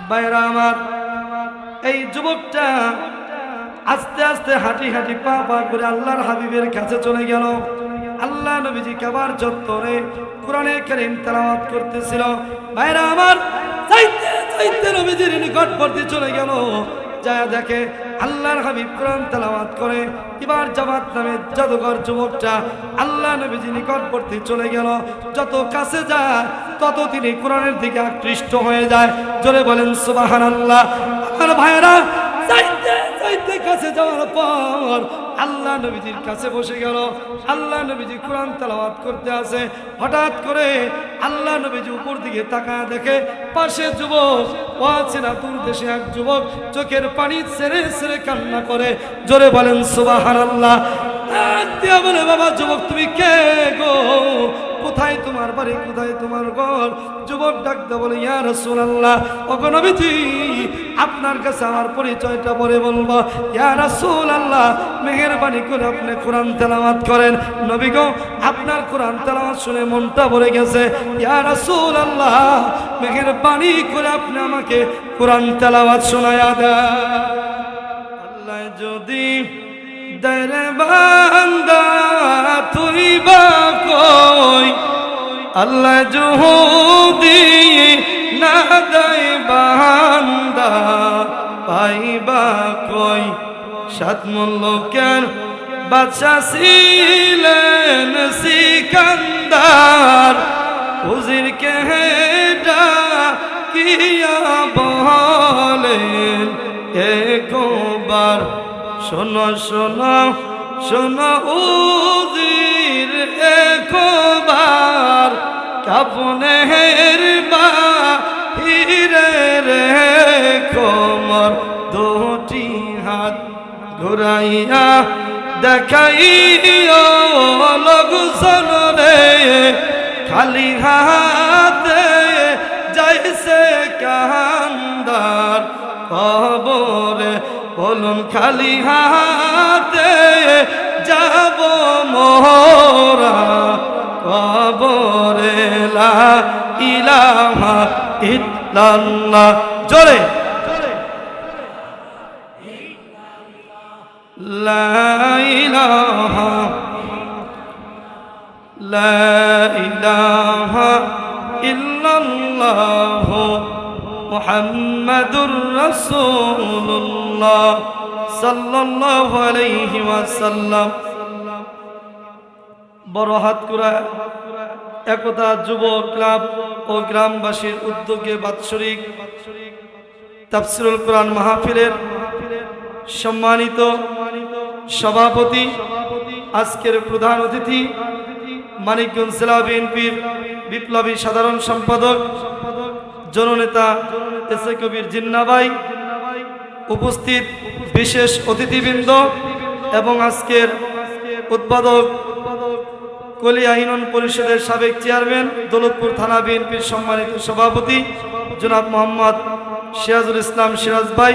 ভাইরা আমার, এই যুবকটা আস্তে আস্তে হাঁটি হাঁটি পা পা করে আল্লাহর হাবিবের কাছে চলে গেল। আল্লাহ নবীজি কাবার চত্বরে কোরআনে কারীম তেলাওয়াত করতেছিল। ভাইরা আমার, চাইতে চাইতে নবীজির নিকটবর্তী চলে গেল। যা দেখে আল্লাহর হাবিব কোরআন তেলাওয়াত করে। এবার জামাত নামে জাদুঘর যুবকটা আল্লাহ নবীজি নিকটবর্তী চলে গেল। যত কাছে যায় তত তিনি কোরআনের দিকে আকৃষ্ট হয়ে যায়। জোরে বলেন সুবহানাল্লাহ। আমার ভাইরা, চাইতে চাইতে কাছে যাওয়ার পর আল্লাহ নবীজির কাছে বসে গেল। আল্লাহ নবীজি কোরআন তেলাওয়াত করতে আছে। হঠাৎ করে আল্লাহ নবীজি উপর দিকে তাকায় দেখে পাশে যুবক, অচেনা দূর দেশে এক যুবক চোখের পানি ছেড়ে ছেড়ে কান্না করে। জোরে বলেন সুবহানাল্লাহ। দিয়া বলে, বাবা যুবক তুমি কে গো? কোথায় তোমার বাড়ি, কোথায় তোমার ঘর? যুবক ডাকতে বলে, ইয়া রাসূলুল্লাহ, ওগো নবীজি আপনার কাছে আমার পরিচয়টা পরে বলবো। ইয়া রাসূলুল্লাহ, মেহেরবানি করে আপনি কোরআন তেলাওয়াত করেন। নবী গো, আপনার কোরআন তেলাওয়াত শুনে মনটা ভরে গেছে। ইয়া রাসূলুল্লাহ, মেহেরবানি করে আপনি আমাকে কোরআন তেলাওয়াত শোনায়া দেন। আল্লাহ যদি দরে বান্দা তুই বা কই, আল্লাহ যদি না দেয় বান্দা পাইবা কই। সাত মুলুকের বাদশা ছিলেন সিকান্দার, হুজির কে ডাকিয়া বলেন একবার, শোনো শোনো শোনো উজির একবার, কাপনের বাহিরে রে কোমর দুটি হাত ঘুরাইয়া দেখাইও লোকজন রে, খালি হাতে যাইছে কান্দার কবরে। বলুন খালি হাতে যাব মোরা কবরে। লা ইলাহা ইল্লাল্লাহ, জোরে লা ইলাহা ইল্লাল্লাহ মুহাম্মাদুর রাসূলুল্লাহ সাল্লাল্লাহু আলাইহি ওয়াসাল্লাম। বড় হাতকুরা একতা যুব ক্লাব ও গ্রামবাসীর উদ্যোগে বাৎসরিক তাফসীরুল কোরআন মাহফিলের সম্মানিত সভাপতি, আজকের প্রধান অতিথি মানিকগঞ্জ জেলা বিএনপির বিপ্লবী সাধারণ সম্পাদক জননেতা এস এ কবির জিন্না ভাই, উপস্থিত বিশেষ অতিথিবৃন্দ এবং আজকের উদ্বোধক কলিয়া ইউনিয়ন পরিষদের সাবেক চেয়ারম্যান, দৌলতপুর থানা বিএনপির সম্মানিত সভাপতি জনাব মোহাম্মদ সিরাজুল ইসলাম সিরাজ ভাই,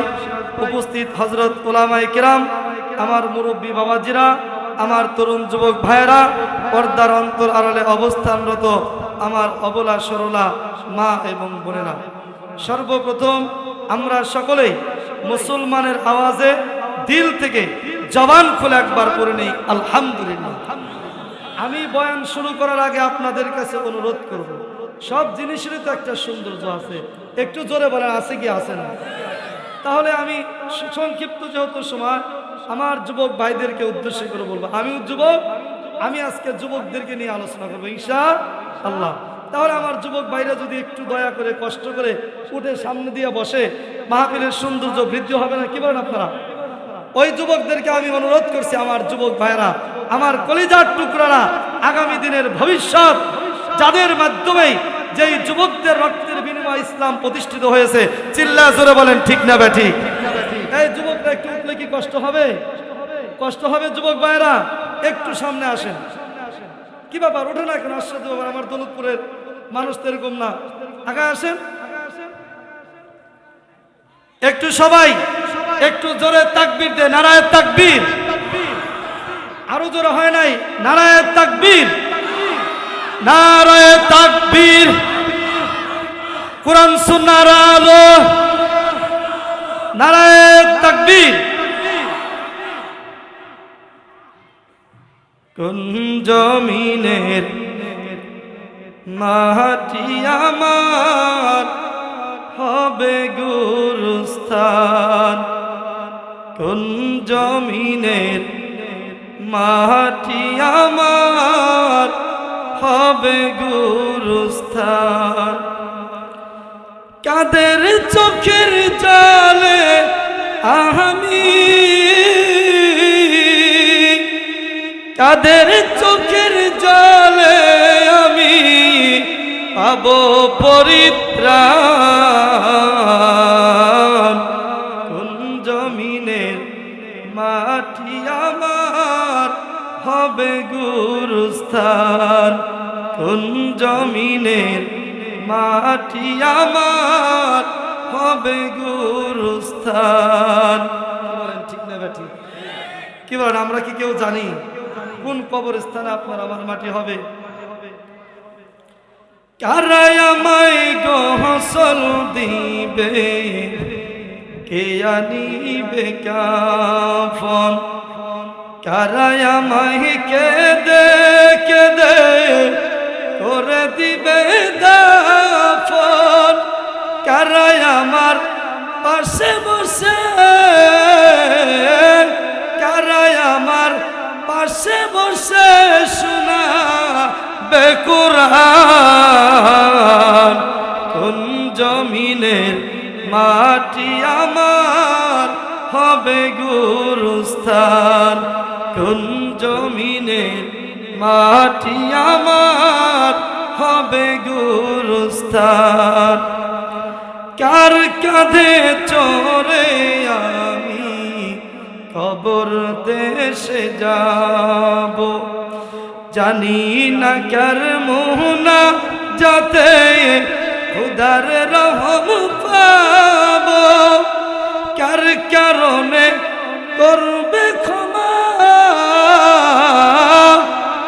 উপস্থিত হযরত উলামায়ে কেরাম, আমার মুরব্বী বাবাজিরা, আমার তরুণ যুবক ভাইয়েরা, পর্দার অন্তর আড়ালে অবস্থানরত আমার অবলা সরলা মা এবং বোনেরা, সর্বপ্রথম আমরা সকলেই মুসলমানের আওয়াজে দিল থেকে জবান খুলে একবার পড়ে নেই আলহামদুলিল্লাহ। আমি বয়ান শুরু করার আগে আপনাদের কাছে অনুরোধ করব, সব জিনিসেরই তো একটা সৌন্দর্য আছে, একটু জোরে বলেন আছে কি আছে না? তাহলে আমি সংক্ষিপ্ত যেহেতু সময়, আমার যুবক ভাইদেরকে উদ্দেশ্য করে বলবো, আমিও যুবক, আমি আজকে যুবকদেরকে নিয়ে আলোচনা করবো ইনশাআল্লাহ। তাহলে আমার যুবক ভাইরা যদি একটু দয়া করে কষ্ট করে উঠে সামনে দিয়ে বসে, মাহফিলের সৌন্দর্য বৃদ্ধি হবে না? কি বলেন আপনারা? ওই যুবকদেরকে আমি অনুরোধ করছি, আমার যুবক ভাইরা, আমার কলিজার টুকরারা, আগামী দিনের ভবিষ্যৎ, যাদের মাধ্যমে যেই যুবকদের রক্তের বিনিময়ে ইসলাম প্রতিষ্ঠিত হয়েছে, চিল্লা জোরে বলেন ঠিক না ব্যাঠি? এই যুবকরা একটু উঠলে কি কষ্ট হবে? কষ্ট হবে যুবক ভাইরা, একটু সামনে আসেন। কি ব্যাপার, ওঠে না কেন? আশ্চর্য ব্যাপার, আমার দৌলতপুরের মানুষ তো এরকম না। আগে আসেন একটু, সবাই একটু জোরে তাকবীর দে, নারায়ে তাকবীর। আরো জোরে হয় নাই, নারায়ে তাকবীর, নারায়ে তাকবীর। কোরআন সুন্নাহর আলো, নারায়ে তাকবীর। কোন জমিনের মাটি আমার হবে গুরুস্থান, কোন জমিনের মাটি আমার হবে গুরুস্থান। কাদের চোখের জলে আমি, কাদের চোখের জলে আমি পাবো পরিত্রাণ, কোন জমিনের মাটি আমার হবে গুরুস্থান, কোন জমিনের মাটি আমার হবে গুরুস্থান। বলেন ঠিক না বেঠি? কি বলেন, আমরা কি কেউ জানি কোন কবরস্থানে আপনার আমার মাটি হবে? কারাই আমায় গোসল দিবে, কে আনিবে কাফন, কারাই আমায় কেঁদে কেঁদে করে দিবে দাফন, কারাই আমার পাশে বসে, কারাই আমার পাশে বসে শোনাবে কুরআন, কোন জমিনের মাটি আমার হবে গুরুস্থান, কোন জমিনের মাটি আমার হবে গুরুস্থান। কার কাঁধে চড়ে আমি কবর দেশে যাব, জানি না কার মোহনা যাতে খুদার রহম পাব, কার কারণে করবে ক্ষমা,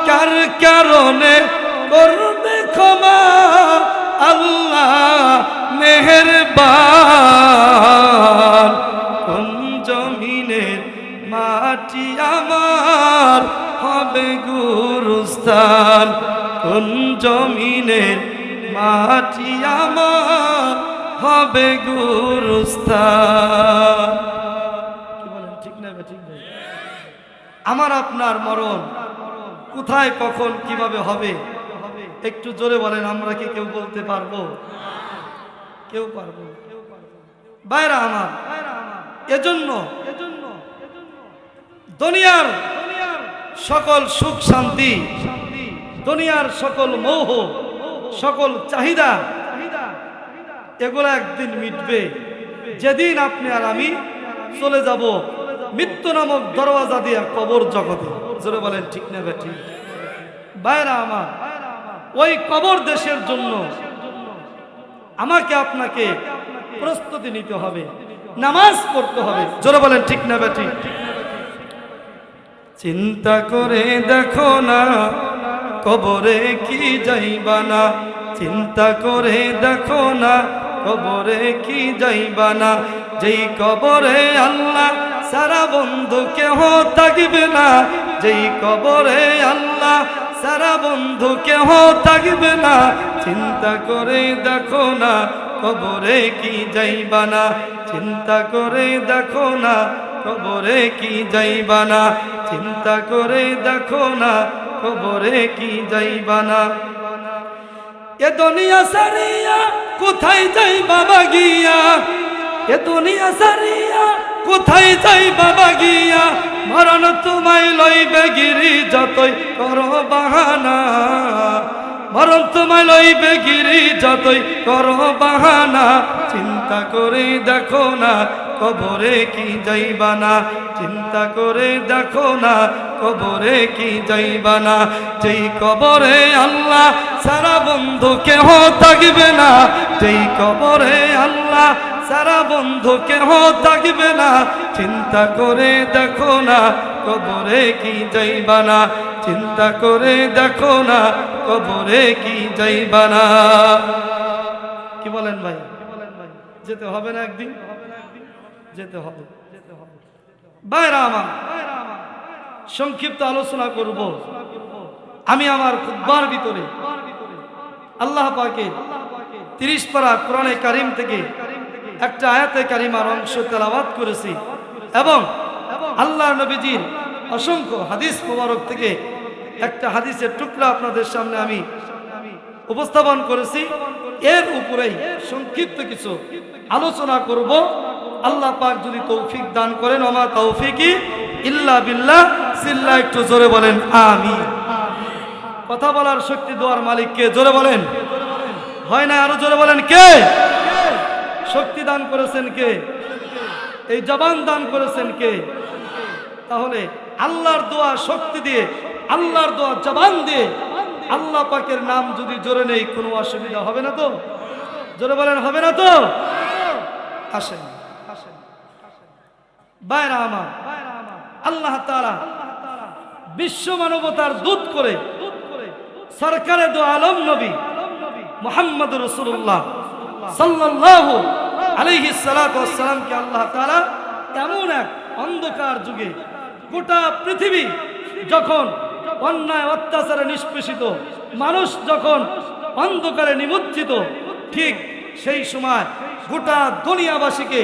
কার কারণে করবে ক্ষমা আল্লাহ মেহেরবান, কোন জমিনের মাটি আমার হবে গুরুস্থান, কোন জমিনের মাটি আমার হবে গুরুস্থান। কি বলেন ঠিক না? ঠিক না? আমার আপনার মরণ কোথায় কখন কিভাবে হবে একটু জোরে বলেন, আমরা কি কেউ বলতে পারবো? কেউ পারবো? বাইরা আমার, এজন্য দুনিয়ার সকল সুখ শান্তি, দুনিয়ার সকল মোহ, সকল চাহিদা, এগুলো একদিন মিটবে, যেদিন আপনি আর আমি চলে যাব মৃত্যু নামক দরওয়াজা দিয়ে কবর জগতে। জোরে বলেন ঠিক না বেঠিক? বাইরা আমার, ওই কবর দেশের জন্য আমাকে আপনাকে প্রস্তুতি নিতে হবে, নামাজ পড়তে হবে। জোরে বলেন ঠিক না বেঠিক? চিন্তা করে দেখো না কবরে কি যাইবা না, চিন্তা করে দেখো না কবরে কি যাইবা না, যেই কবরে আল্লাহ সারা বন্ধু কেহ থাকবে না, যেই কবরে আল্লাহ সারা বন্ধু কেহ থাকবে না, চিন্তা করে দেখো না কবরে কি যাইবা না, চিন্তা করে দেখো না কবরে কি যাইবা না, চিন্তা করে দেখো না কবরে কি যাইবা না। এ দুনিয়া সারিয়া কোথায় যাই বাবা গিয়া, এ দুনিয়া সারিয়া কোথায় যাই বাবা গিয়া, মরণ তোমায় লইবে গিরি যতই করো বাহানা, মরণ তোমায় লইবে গিরি যতই করো বাহানা, চিন্তা করে দেখো না কবরে কি যাইবা না, চিন্তা করে দেখো না কবরে কি যাইবা না, যেই কবরে আল্লাহ সারা বন্ধু কেহ থাকবে না, যেই কবরে আল্লাহ সারা বন্ধু কেহ থাকবে না, চিন্তা করে দেখো না কবরে কি যাইবা না, চিন্তা করে দেখো না কবরে কি যাইবা না। কি বলেন ভাই? যেতে হবে না একদিন? যেতে হবে। ভাইরা আমার, সংক্ষিপ্ত আলোচনা করব। আমি আমার খুতবার ভিতরে আল্লাহ পাকের 30 পারা কোরআনে কারিম থেকে একটা আয়াতে কারিমার অংশ তেলাওয়াত করেছি এবং আল্লাহ নবীজির অসংখ্য হাদিস মোবারক থেকে একটা হাদিসের টুকরা আপনাদের সামনে আমি উপস্থাপন করেছি। এর উপরেই সংক্ষিপ্ত কিছু আলোচনা করব। আল্লাহ পাক যদি তৌফিক দান করেন, ওমা তৌফিকি ইল্লা বিল্লাহ। সিল্লা একটু জোরে বলেন আমিন। কথা বলার শক্তি দেওয়ার মালিক কে? জোরে বলেন। হয় না? আরো জোরে বলেন কে? শক্তি দান করেছেন কে? এই জবান দান করেছেন কে? তাহলে আল্লাহর দোয়া শক্তি দিয়ে, আল্লাহর দোয়া জবান দিয়ে আল্লাহ পাকের নাম যদি জোরে নেই কোনো অসুবিধা হবে না তো? জোরে বলেন হবে না তো? আসেন বাইরা আমার, আল্লাহ তাআলা বিশ্ব মানবতার দূত করে সরকারে দো আলম নবী মুহাম্মদ রাসূলুল্লাহ সাল্লাল্লাহু আলাইহি সাল্লাতু ওয়াস সালামকে আল্লাহ তাআলা এমন এক অন্ধকার যুগে, গোটা পৃথিবী যখন অন্যায় অত্যাচারে নিষ্পেষিত, মানুষ যখন অন্ধকারে নিমজ্জিত, ঠিক সেই সময় গোটা দুনিয়াবাসীকে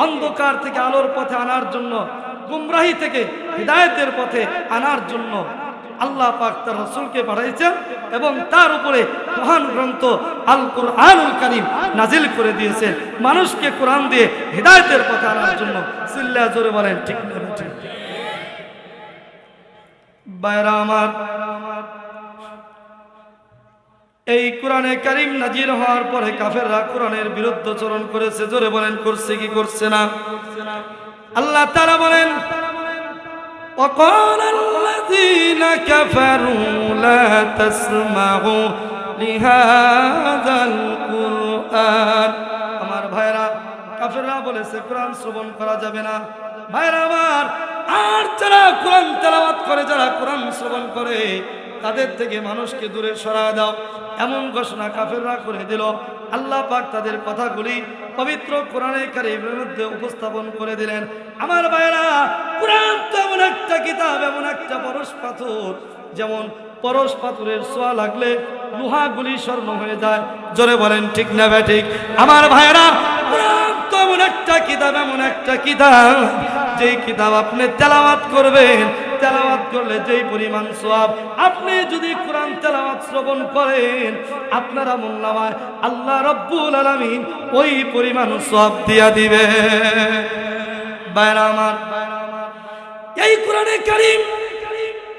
অন্ধকার থেকে আলোর পথে আনার জন্য, গুমরাহি থেকে হিদায়াতের পথে আনার জন্য আল্লাহ পাক তার রাসূলকে পাঠাইছেন এবং তার উপরে মহান গ্রন্থ আল কুরআনুল কারীম নাজিল করে দিয়েছেন মানুষকে কোরআন দিয়ে হিদায়াতের পথে আনার জন্য। সিল্লা জোরে বলেন ঠিক না ঠিক? বাইরা আমার, এই কোরআনে কারীম নাজিল হওয়ার পরে কাফেররা কোরআনের বিরুদ্ধাচরণ করেছে। জোরে বলেন করছে কি করছে না? আল্লাহ তাআলা বলেন وقال الذين كفروا لا تسمعوا لهذا القرآن। আমার ভাইরা, কাফেররা বলেছে কোরআন শ্রবণ করা যাবে না। ভাইরা আমার, আর যারা কোরআন তেলাওয়াত করে, যারা কোরআন শ্রবণ করে, তাদের থেকে মানুষকে দূরে সরায় দাও, এমন ঘোষণা কাফেররা করে দিল। আল্লাহ পাক তাদের কথাগুলি পবিত্র কোরআনে কারীমের মধ্যে উপস্থাপন করে দিলেন। আমার ভাইরা, কোরআন তো এমন একটা কিতাব, এমন একটা পরশ পাথর, যেমন পরশ পাথরের ছোঁয়া লাগলে লোহাগুলি স্বর্ণ হয়ে যায়। জোরে বলেন ঠিক না ঠিক? আমার ভাইরা, কোরআন তো এমন একটা কিতাব, এমন একটা কিতাব, যেই কিতাব আপনি তেলাওয়াত করবেন, তেলাওয়াত করলে যেই পরিমাণ সওয়াব, আপনি যদি কোরআন তেলাওয়াত শ্রবণ করেন, আপনার আমলনামায় আল্লাহ রাব্বুল আলামিন ওই পরিমাণ সওয়াব দিয়া দিবে। ভাইরা আমার, এই কোরআনে কারীম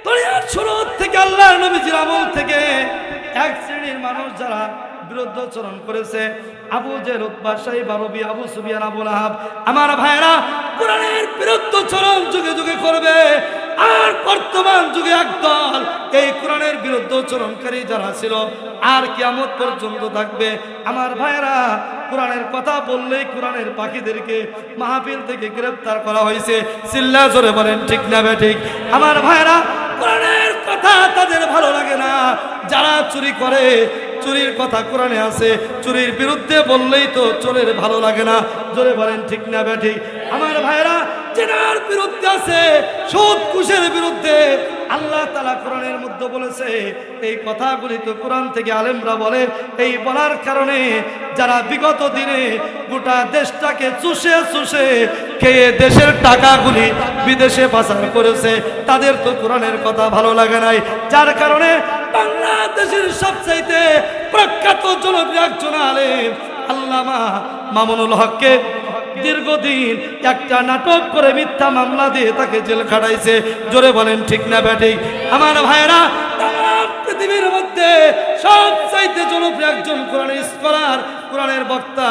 দুনিয়ার শুরু থেকে আল্লাহর নবীজির আমল থেকে এক শ্রেণীর মানুষ যারা বিরুদ্ধাচরণ করেছে, আবু জেহেল, উতবা, সাইবা, রবি, আবু সুফিয়ান, আবু লাহাব, আমার ভাইরা কোরআনের বিরুদ্ধাচরণ যুগে যুগে করবে। আর বর্তমান যুগে একদল এই কোরআনের বিরুদ্ধাচরণকারী যারা ছিল আর কিয়ামত পর্যন্ত থাকবে। আমার ভাইরা, কোরআনের কথা বললেই কোরআনের পাখিদেরকে মাহফিল থেকে গ্রেফতার করা হয়েছে। চিল্লা জোরে বলেন ঠিক না ঠিক? আমার ভাইরা, কোরআনের কথা তাদের ভালো লাগে না। যারা চুরি করে, চুরির কথা কোরআনে আছে, চুরির বিরুদ্ধে বললেই তো চোরের ভালো লাগে না। জোরে বলেন ঠিক না ঠিক? আমার ভাইরা, জেনার বিরুদ্ধে আছে, সুদ ঘুষের বিরুদ্ধে আল্লাহ তাআলা কোরআনের মধ্যে বলেছে। এই কথাগুলি তো কোরআন থেকে আলেমরা বলে। এই বলার কারণে যারা বিগত দিনে গোটা দেশটাকে চুষে চুষে খেয়ে দেশের টাকাগুলি বিদেশে পাচার করেছে, তাদের তো কোরআনের কথা ভালো লাগে নাই। যার কারণে বাংলাদেশের সবচাইতে প্রখ্যাত জনপ্রিয় একজন আলেম আল্লামা মামুনুল হককে দীর্ঘদিন একটা নাটক করে মিথ্যা মামলা দিয়ে তাকে জেল খাটাইছে। জোরে বলেন ঠিক না ব্যাঠিক? আমার ভাইরা, পৃথিবীর মধ্যে সবচাইতে জনপ্রিয় একজন কোরআনের স্কলার, কোরআনের বক্তা,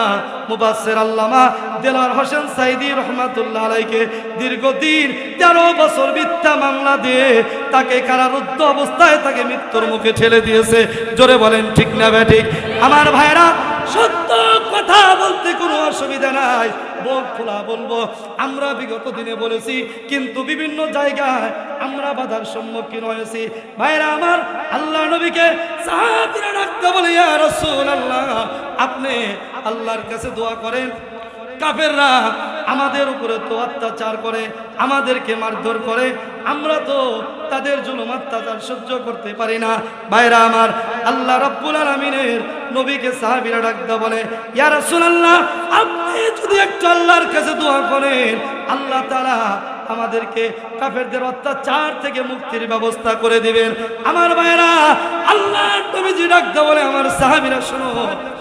মুফাসসির আল্লামা দেলোয়ার হোসেন সাইদি রহমাতুল্লাহ আলাইকে দীর্ঘদিন 13 বছর মিথ্যা মামলা দিয়ে তাকে কারারুদ্ধ অবস্থায় তাকে মৃত্যুর মুখে ঠেলে দিয়েছে। জোরে বলেন ঠিক না ব্যাঠিক? আমার ভাইরা, সত্য কথা বলতে কোনো অসুবিধা নাই, বুক খোলা বলবো। আমরা বিগত দিনে বলেছি, কিন্তু বিভিন্ন জায়গায় আমরা বাধার সম্মুখীন হয়েছি। ভাইরা আমার, আল্লাহ নবীকে সাহাবীরা ডাকতে বলে, ইয়া রাসূলুল্লাহ, আপনি আল্লাহর কাছে দোয়া করেন। কাফেররা আমাদের উপরে তো অত্যাচার করে, আমাদেরকে মারধর করে, আমরা তো তাদের জুলুম অত্যাচার সহ্য করতে পারি না। ভাইরা আমার, আল্লাহ রাব্বুল আলামিনের নবীকে সাহাবীরা ডাকতে বলে, ইয়া রাসূলুল্লাহ, আপনি যদি একটু আল্লাহর কাছে দোয়া করেন, আল্লাহ তাআলা আমাদেরকে কাফেরদের অত্যাচার থেকে মুক্তির ব্যবস্থা করে দিবেন। আমার ভাইরা, আল্লাহর নবীজি ডাকতে বলে, আমার সাহাবীরা শোনো,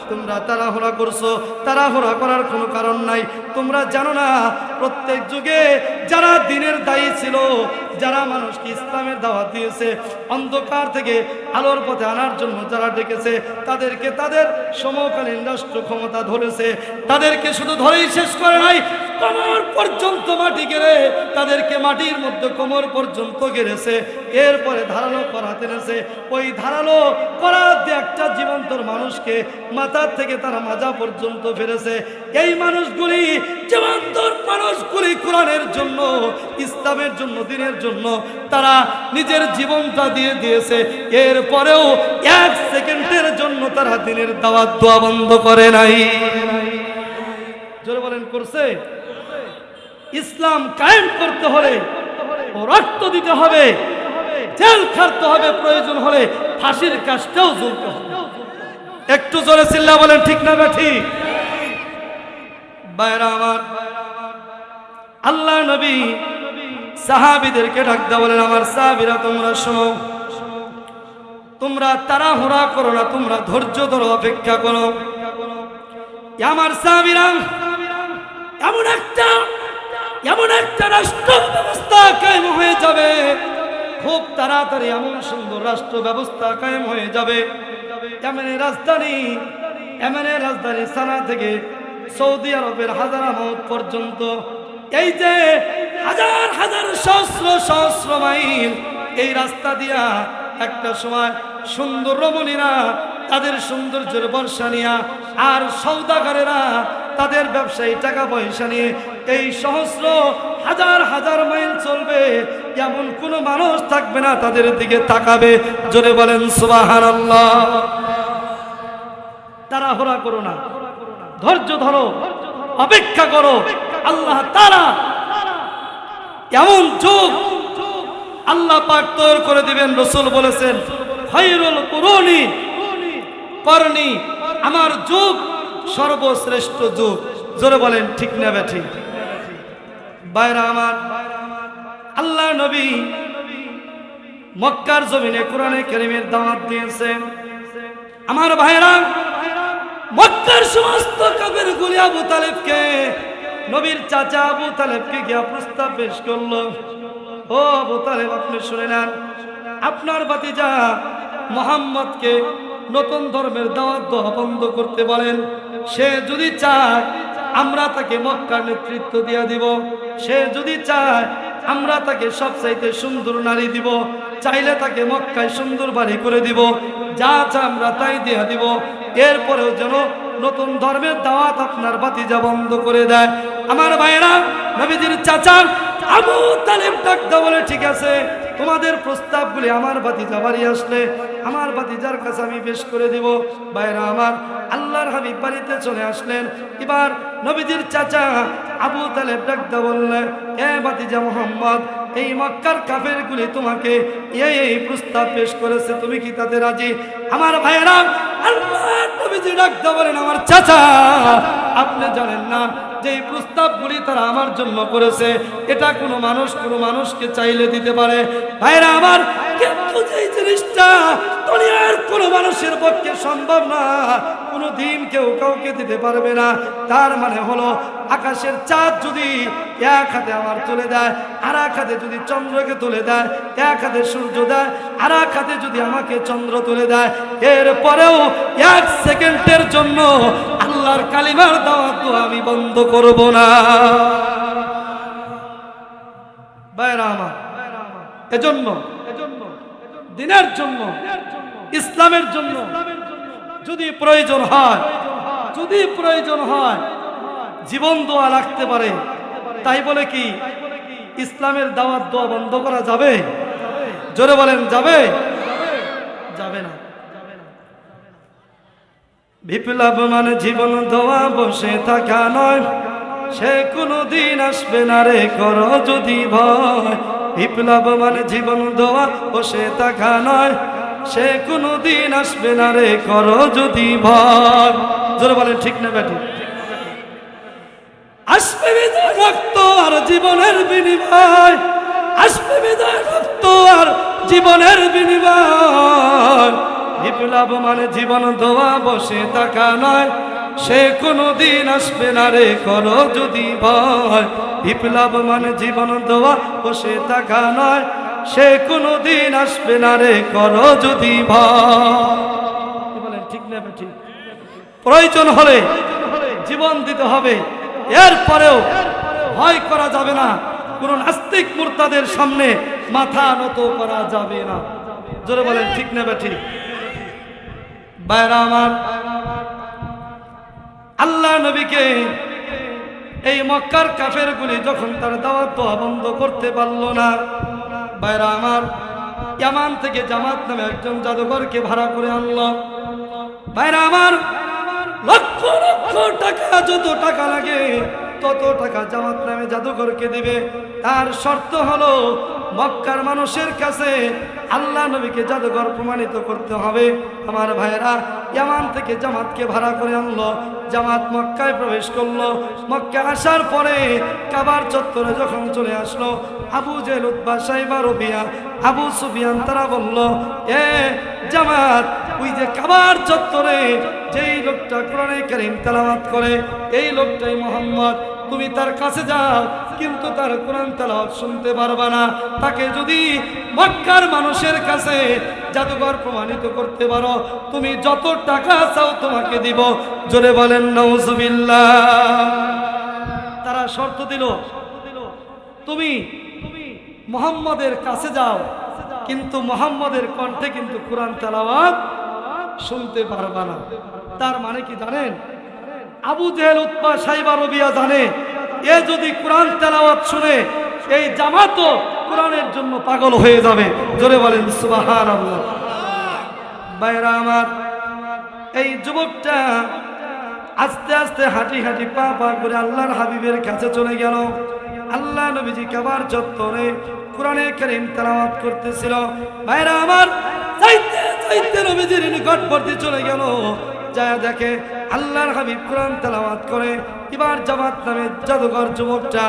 তোমরা তাড়াহুড়া করছো, তাড়াহুড়া করার কোনো কারণ নাই। তোমরা জানো না, প্রত্যেক যুগে যারা দ্বীনের দায়ী ছিল, যারা মানুষকে ইসলামের দাওয়াত দিয়েছে, অন্ধকার থেকে আলোর পথে আনার জন্য যারা ডেকেছে, তাদেরকে তাদের সমকালীন রাষ্ট্র ক্ষমতা ধরেছে। তাদেরকে শুধু ধরেই শেষ করে নাই, কোমর পর্যন্ত মাটি গেড়ে তাদেরকে মাটির মধ্যে কোমর পর্যন্ত গেড়েছে। এরপরে ধারালো করা টেনেছে, ওই ধারালো করা দিয়ে একটা জীবন্ত মানুষকে মাথার থেকে তারা মাজা পর্যন্ত ফেলেছে। এই মানুষগুলি, জীবন্ত মানুষগুলি কোরআনের জন্য, ইসলামের জন্য, দ্বীনের জন্য তারা নিজের জীবনটা দিয়ে দিয়েছে। এরপরেও এক সেকেন্ডের জন্য তারা দ্বীনের দাওয়াত দেওয়া বন্ধ করে নাই। জোরে বলেন, করছে? ইসলাম কায়েম করতে হলে রক্ত দিতে হবে, জেল খাটতে হবে, প্রয়োজন হলে ফাঁসির কাজটাও ঝুলতে হবে। একটু জোরে চিল্লা বলেন, ঠিক না ঠিক? ভাইরা আমার, আল্লাহ নবী সাহাবীদেরকে ডাকতে বলেন, আমার সাহাবীরা তোমরা শোনো, তোমরা তাড়াহুড়া করো না, তোমরা ধৈর্য ধরো, অপেক্ষা করো। আমার সাহাবীরা, এমন একটা রাষ্ট্র ব্যবস্থা কায়েম হয়ে যাবে, খুব তাড়াতাড়ি এমন সুন্দর রাষ্ট্র ব্যবস্থা কায়েম হয়ে যাবে। ইয়েমেনের রাজধানী সানা থেকে সৌদি আরবের হাজারাবাদ পর্যন্ত, এই যে হাজার হাজার সহস্র মাইল, এই রাস্তা দিয়া একটা সময় সুন্দর রমণীরা তাদের সৌন্দর্যের বর্ষা নিয়া, আর সৌদাগরেরা তাদের ব্যবসায়ী টাকা পয়সা নিয়ে এই সহস্র হাজার হাজার মাইল চলবে, এমন কোনো মানুষ থাকবে না তাদের দিকে তাকাবে। জোরে বলেন সুবহানাল্লাহ। তাড়াহুড়া করো না, ধৈর্য ধরো, অপেক্ষা করো। আল্লাহ তাআলা এমন যুগ আল্লাহ পাক তৈরি করে দিবেন। রাসূল বলেছেন, খায়রুল কুরুনি করনি, আমার যুগ সর্বশ্রেষ্ঠ যুগ। জোরে বলেন, ঠিক না বেঠিক? ভাইরা আমার, আল্লাহ নবী মক্কার জমিনে কোরআনে কারীমের দাওয়াত দিয়েছেন। আমার ভাইরা, মক্কার সমস্ত কাফেরগুলি আবু তালেবকে, নবীর চাচা আবু তালেবকে গিয়ে প্রস্তাব পেশ করলো, ও আবু তালেব, আপনি শুনে নেন, আপনার ভাতিজা মুহাম্মদকে নতুন ধর্মের দাওয়াত দেওয়া বন্ধ করতে বলেন। সে যদি চায় আমরা তাকে মক্কার নেতৃত্ব দিয়ে দিব, সে যদি চায় আমরা তাকে সবচাইতে সুন্দর নারী দিব, চাইলে তাকে মক্কায় সুন্দর বাড়ি করে দিব, যা চায় আমরা তাই দিয়ে দিব। এরপরেও যেন নতুন ধর্মের দাওয়াত আপনার ভাতিজা বন্ধ করে দেয়। আমার ভাইয়েরা, নবীজির চাচা আবু তালেব ডাকতে বলে, ঠিক আছে, তোমাদের প্রস্তাবগুলি আমার ভাতিজা বাড়ি আসলে আমার ভাতিজার কাছে আমি পেশ করে দিব। ভাইরা আমার, আল্লাহর হাবিব বাড়িতে চলে আসলেন। এবার নবীজির চাচা আবু তালেব ডাকতে বললেন, এ ভাতিজা মুহাম্মদ, এই মক্কার কাফেরগুলি তোমাকে এই প্রস্তাব পেশ করেছে, তুমি কি তাতে রাজি? আমার ভাইরা, আল্লাহর নবীজি ডাকতে বলেন, আমার চাচা, আপনি জানেন না যে এই প্রস্তাবগুলি তারা আমার জন্য করেছে, এটা কোনো মানুষকে চাইলে দিতে পারে। ভাইরা আমার, কিন্তু যে জিনিসটা দুনিয়ার কোনো মানুষের পক্ষে সম্ভব না, কোনো দিন কেউ কাউকে দিতে পারবে না, তার মানে হলো আকাশের চাঁদ যদি এক হাতে আমার তুলে দেয়, আর এক হাতে যদি চন্দ্রকে তুলে দেয়, এক হাতে সূর্য দেয়, আর এক হাতে যদি আমাকে চন্দ্র তুলে দেয়, এরপরেও এক সেকেন্ডের জন্য আল্লাহর কালিমার দাওয়াত আমি বন্ধ করব না। ভাইরা আমার, এজন্য দ্বীনের জন্য, ইসলামের জন্য যদি প্রয়োজন হয় জীবন দেওয়া লাগতে পারে, তাই বলে কি ইসলামের দাওয়াত দেওয়া বন্ধ করা যাবে? জোরে বলেন, যাবে? যাবে না। বিপ্লব মানে জীবন দেওয়া, বসে থাকা নয়। সে কোনো দিন আসবে না রে করো যদি ভয়। বিপ্লব মানে জীবন দেওয়া বসে থাকা নয়, সে কোনো দিন আসবে না রে করো যদি ভয়। জোরে বলেন ঠিক না ব্যাটি? আসবে বিজয় রক্ত আর জীবনের বিনিময়, আসবে বিজয় রক্ত আর জীবনের বিনিময়। বিপ্লব মানে জীবন দেওয়া বসে থাকা নয়, সে কোনো দিন আসবে না রে করো যদি ভয়। বিপ্লব মানে জীবন দেওয়া বসে থাকা নয়, সে কোনো দিন আসবে না রে করো যদি ভয়। বলেন ঠিক না ঠিক? প্রয়োজন হলে জীবন দিতে হবে, এরপরেও ভয় করা যাবে না। কোন নাস্তিক মুরতাদের সামনে মাথা নত করা যাবে না। জোরে বলেন ঠিক না ঠিক? ভাইরা আমার, আল্লাহ নবীকে এই মক্কার কাফেরগুলি যখন তার দাওয়াত দোয়া বন্ধ করতে পারলো না, ভাইরা আমার, ইয়ামান থেকে জামাত নামে একজন জাদুঘরকে ভাড়া করে আনলো। ভাইরা আমার, লক্ষ লক্ষ টাকা, যত টাকা লাগে তত টাকা জামাত নামে জাদুঘরকে দিবে। তার শর্ত হলো মক্কার মানুষের কাছে আল্লাহ নবীকে জাদুঘর প্রমাণিত করতে হবে। আমার ভাইয়েরা, ইয়ামান থেকে জামাতকে ভাড়া করে আনলো। জামাত মক্কায় প্রবেশ করলো। মক্কায় আসার পরে কাবার চত্বরে যখন চলে আসলো, আবু জেহেল, উতবা, সাইবা, রবিয়া, আবু সুফিয়ান তারা বলল, এ জামাত, ওই যে কাবার চত্বরে যেই লোকটা কোরআনে কারীম তেলাওয়াত করে, এই লোকটাই মুহাম্মদ। তুমি তার কাছে যাও, কিন্তু তার কোরআন তেলাওয়াত শুনতে পারবা না। তাকে যদি মক্কার মানুষের কাছে জাদুঘর প্রমাণিত করতে পারো, তুমি যত টাকা চাও তোমাকে দিব। জোরে বলেন নাউজুবিল্লাহ। তারা শর্ত দিল, তুমি মুহাম্মদের কাছে যাও, কিন্তু মুহাম্মদের কণ্ঠে কিন্তু কোরআন তেলাওয়াত শুনতে পারবা না। তার মানে কি জানেন? আবু জেহেল, উতবা, সাইবা, রবিয়া জানে, এ যদি কোরআন তেলাওয়াত শুনে এই জামাতও কোরআনের জন্য পাগল হয়ে যাবে। জোরে বলেন সুবহানাল্লাহ। ভাইরা আমার, এই যুবকটা আস্তে আস্তে হাঁটি হাঁটি পা পা করে আল্লাহর হাবিবের কাছে চলে গেল। আল্লাহ নবীজি কাবার চত্বরে কোরআনে কারীম তেলাওয়াত করতেছিল। ভাইরা আমার, যাইতে যাইতে নবীজির নিকটবর্তী চলে গেল। যা দেখে আল্লাহর হাবিব কোরআন তেলাওয়াত করে। এবার জামাত নামে জাদুঘর যুবকটা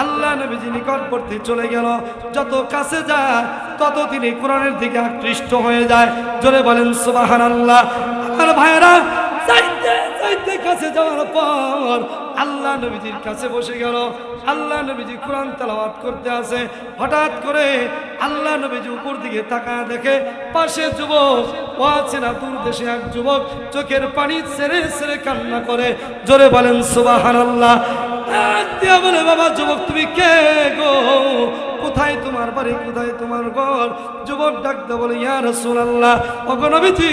আল্লাহ নবীজি নিকটবর্তী চলে গেল। যত কাছে যায় তত তিনি কোরআনের দিকে আকৃষ্ট হয়ে যায়। জোরে বলেন সুবহানাল্লাহ। আমার ভাইরা, যাইতে যাইতে কাছে যাওয়ার পর আল্লাহ নবীজির কাছে বসে গেল। আল্লাহ নবীজি কোরআন তেলাওয়াত করতে আছে। হঠাৎ করে আল্লাহ নবীজি উপর দিকে তাকায় দেখে পাশে যুবক, ও আছে না দূর দেশে এক যুবক, চোখের পানি ছেড়ে ছেড়ে কান্না করে। জোরে বলেন সুবহানাল্লাহ। দিয়া বলে, বাবা যুবক, তুমি কে গো? কোথায় তোমার বাড়ি, কোথায় তোমার ঘর? যুবক ডাকতে বলে, ইয়া রাসূলুল্লাহ, ওগো নবীজি,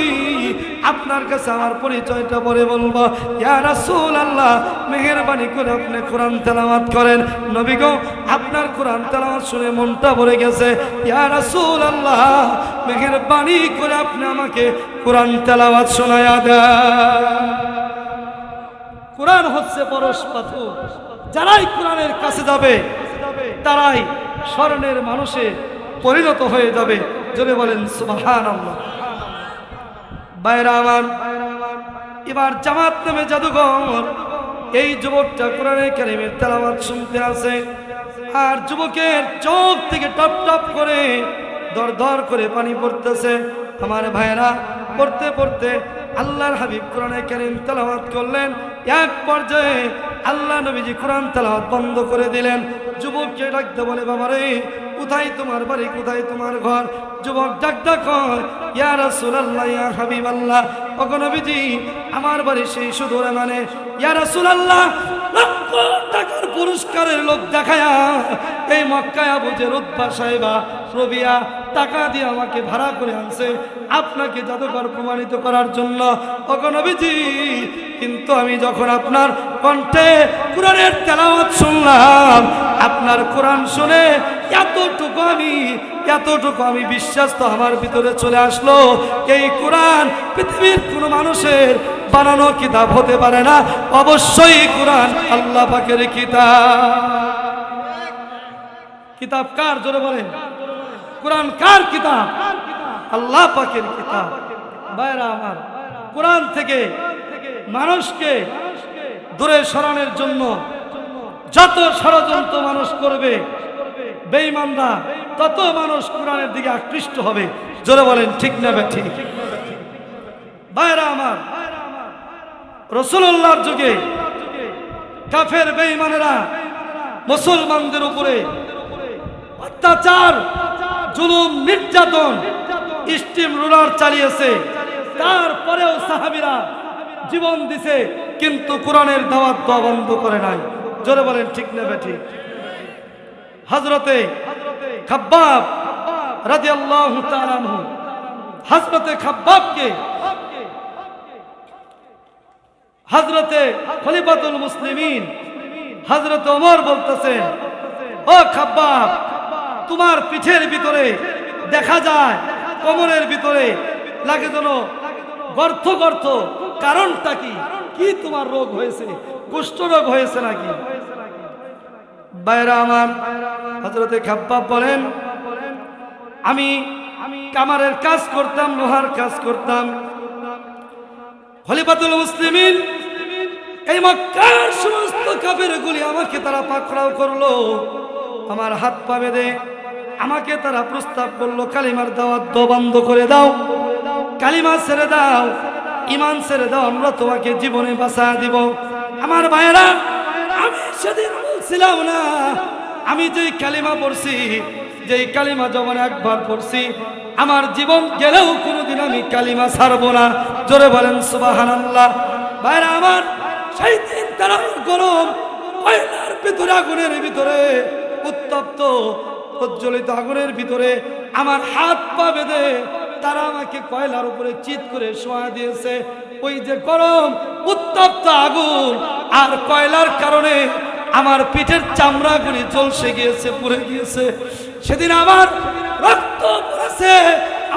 আপনার কাছে আমার পরিচয়টা পরে বলবো। ইয়া রাসূলুল্লাহ, মেহেরবানি করে আপনি কোরআন তেলাওয়াত করেন। নবী গো, আপনার কোরআন তেলাওয়াত শুনে মনটা ভরে গেছে। ইয়া রাসূলুল্লাহ, মেহেরবানি করে আপনি আমাকে কোরআন তেলাওয়াত শোনায়া দেন। কোরআন হচ্ছে পরশ পাথর। যারাই কোরআনের কাছে যাবে তারাই স্মরণের মানুষে পরিণত হয়ে যাবে। জোরে বলেন সুবহানাল্লাহ। ভাইরা আমার, এবার জামাত নামে জাদুঘর এই যুবকটা কোরআনে কারীমের তেলাওয়াত শুনতে আছে। আর যুবকের চোখ থেকে টপ টপ করে দর দর করে পানি পড়তেছে। আমার ভাইরা, পড়তে পড়তে আল্লাহর হাবিব কোরআনে কারীম তেলাওয়াত করলেন। এক পর্যায়ে আল্লাহ নবীজি কোরআন তেলাওয়াত বন্ধ করে দিলেন। যুবককে ডাকতে বলে, বাবা রে, কোথায় তোমার বাড়ি, কোথায় তোমার ঘর? যুবক ডাক কয়, ইয়া রাসূলুল্লাহ, ইয়া হাবিবাল্লাহ, ওগো নবীজি, আমার বাড়ি সেই সুদূরে। মানে ইয়া রাসূলুল্লাহ, লক্ষ টাকার পুরস্কারের লোক দেখায়া এই মক্কায় আবু জেহেল, উতবা, সাইবা, রবিয়া টাকা দিয়ে আমাকে ভাড়া করে আনছে আপনাকে জাদুঘর প্রমাণিত করার জন্য। ওগো নবীজি, কিন্তু আমি যখন আপনার কণ্ঠে কোরআনের তেলাওয়াত শুনলাম, আপনার কোরআন শুনে এতটুকু আমি বিশ্বাস তো আমার ভিতরে চলে আসলো, এই কোরআন পৃথিবীর কোনো মানুষের বানানো কিতাব হতে পারে না, অবশ্যই কোরআন আল্লাহ পাকের কিতাব। কার? জোরে বলেন। কোরআন কার কিতাব? আল্লাহ পাকের কিতাব। ভাইরা আমার, কোরআন থেকে মানুষকে দূরে সরানোর জন্য যত ষড়যন্ত্র মানুষ করবে, বেঈমানরা, তত মানুষ কোরআনের দিকে আকৃষ্ট হবে। জোরে বলেন ঠিক না ঠিক? ভাইরা আমার, রাসূলুল্লাহর যুগে কাফের বেঈমানেরা মুসলমানদের উপরে অত্যাচার, জুলুম, নির্যাতন, স্টিম রোলার চালিয়েছে। তারপরেও সাহাবীরা জীবন দিছে, কিন্তু কোরআনের দাওয়াত দেওয়া বন্ধ করে নাই। জোরে বলেন ঠিক না ঠিক? হযরতে খাব্বাব রাদিয়াল্লাহু তাআলা আনহু, হযরতে খাব্বাবকে হযরতে খলিফাতুল মুসলিমিন হযরত ওমর বলতেছেন, ও খাব্বাব, তোমার পিঠের ভিতরে দেখা যায়, কোমরের ভিতরে লাগে যেন গর্ত গর্ত, কারণটা কি? কি তোমার রোগ হয়েছে? কুষ্ঠ রোগ হয়েছে নাকি? ভাইরা আমার, হযরতে খাব্বাব বলেন, আমি কামারের কাজ করতাম, লোহার কাজ করতাম। খলিফাতুল মুসলিমিন এই মক্কার সমস্ত কাফেরগুলি আমাকে তারা পাকড়াও করলো, আমার হাত পা বেঁধে আমাকে তারা প্রস্তাব করলো, কালিমার দাওয়াত বন্ধ করে দাও, কালিমা ছেড়ে দাও, ঈমান ছেড়ে দাও, আমরা তোমাকে জীবনে বাঁচিয়ে দিব। আমার ভাইয়েরা, আমি সেদিন বলছিলাম না, আমি যেই কালিমা পড়ছি, যেই কালিমা যখন একবার পড়ছি, আমার জীবন গেলেও কোনোদিন আমি কালিমা ছাড়বো না। জোরে বলেন সুবহানাল্লাহ। ভাইরা আমার, সেই দিন তারা গরম কয়লার ভিতরে, আগুনের ভিতরে, উত্তপ্ত প্রজ্বলিত আগুনের ভিতরে আমার হাত পা বেঁধে তারা আমাকে কয়লার উপরে চিৎ করে শোয়া দিয়েছে। ওই যে গরম উত্তপ্ত আগুন আর কয়লার কারণে আমার পিঠের চামড়াগুলি ঝলসে গিয়েছে, পুড়ে গিয়েছে। সেদিন আমার রক্ত পড়েছে,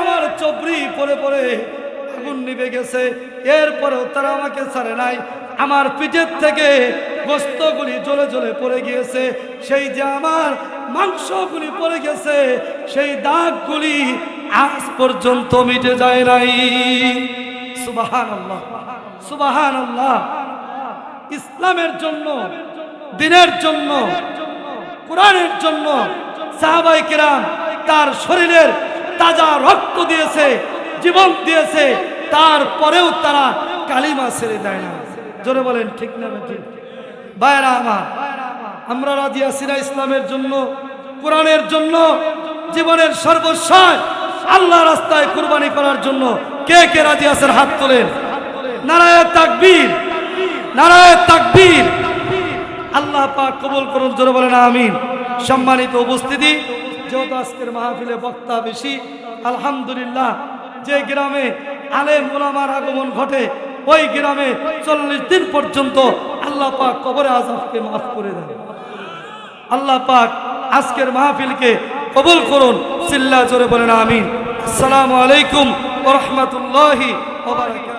আমার চবরি পরে পরে আগুন নিভে গেছে। এরপরেও তারা আমাকে ছাড়ে নাই, আমার পিঠের থেকে গোশতগুলি জ্বলে জ্বলে পড়ে গিয়েছে। সেই যে আমার মাংসগুলি পড়ে গেছে, সেই দাগগুলি আজ পর্যন্ত মিটে যায় নাই। সুবহানাল্লাহ, সুবহানাল্লাহ। ইসলামের জন্য, দ্বীনের জন্য, কোরআনের জন্য সাহাবায়ে কেরাম তার শরীরের তাজা রক্ত দিয়েছে, জীবন দিয়েছে, তারপরেও তারা কালিমা ছেড়ে দেয় না। জোরে বলেন ঠিক না ঠিক? ভাইরা আমার, আমরা রাজি আছি না ইসলামের জন্য, কোরআনের জন্য জীবনের সর্বস্ব আল্লাহ রাস্তায় কুরবানি করার জন্য? কে কে রাজি আছেন? হাত তোলেন। নারায়ে তাকবীর, নারায়ে তাকবীর। আল্লাহ পাক কবুল করুন। জোরে বলেন আমিন। সম্মানিত উপস্থিতি, যেহেতু আজকের মাহফিলে বক্তা বেশি, আলহামদুলিল্লাহ, যে গ্রামে আলেম ওলামার আগমন ঘটে, ওই গ্রামে 40 দিন পর্যন্ত আল্লাহ পাক কবরে আযাবকে মাফ করে দেন। আল্লাহ পাক আজকের মাহফিলকে কবুল করুন। চিল্লা জোরে বলেন আমিন। আসসালামু আলাইকুম ওয়া রাহমাতুল্লাহি ওয়া বারাকাতুহু।